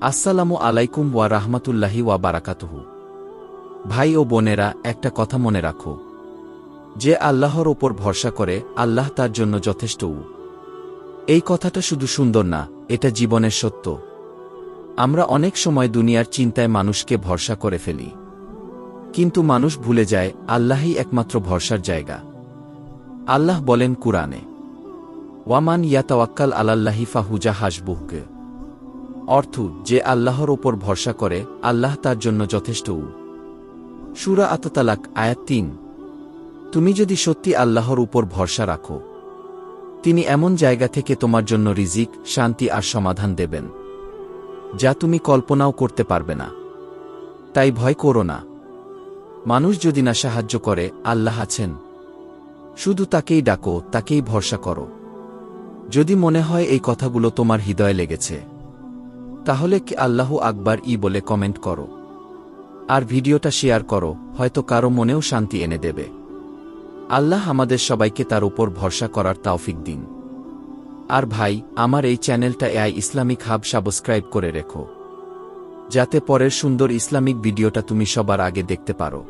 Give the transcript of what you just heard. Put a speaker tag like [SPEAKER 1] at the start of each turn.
[SPEAKER 1] আসসালামু আলাইকুম ওয়া রাহমাতুল্লাহি ওয়া বারাকাতুহু। ভাই ও বোনেরা, একটা কথা মনে রাখো, যে আল্লাহর ওপর ভরসা করে আল্লাহ তার জন্য যথেষ্ট। এই কথাটা শুধু সুন্দর না, এটা জীবনের সত্য। আমরা অনেক সময় দুনিয়ার চিন্তায় মানুষকে ভরসা করে ফেলি, কিন্তু মানুষ ভুলে যায় আল্লাহই একমাত্র ভরসার জায়গা। আল্লাহ বলেন কুরআনে, ওয়ামান ইয়াতাওয়াক্কাল আলাল্লাহি ফাহুজা হাসবুহকে, অর্থ, যে আল্লাহর ওপর ভরসা করে আল্লাহ তার জন্য যথেষ্ট। সূরা আত-তালাক আয়াত ৩। তুমি যদি সত্যি আল্লাহর উপর ভরসা রাখো, তিনি এমন জায়গা থেকে তোমার জন্য রিজিক, শান্তি আর সমাধান দেবেন যা তুমি কল্পনাও করতে পারবে না। তাই ভয় করো না। মানুষ যদি না সাহায্য করে, আল্লাহ আছেন। শুধু তাকেই ডাকো, তাকেই ভরসা করো। যদি মনে হয় এই কথাগুলো তোমার হৃদয়ে লেগেছে, তাহলে কি আল্লাহু আকবার বলে কমেন্ট করো আর ভিডিওটা শেয়ার করো, হয়তো কারো মনেও শান্তি এনে দেবে। আল্লাহ আমাদের সবাইকে তার উপর ভরসা করার তৌফিক দিন। আর ভাই, আমার এই চ্যানেলটা এআই ইসলামিক হাব সাবস্ক্রাইব করে রেখো, যাতে পরের সুন্দর ইসলামিক ভিডিওটা তুমি সবার আগে দেখতে পারো।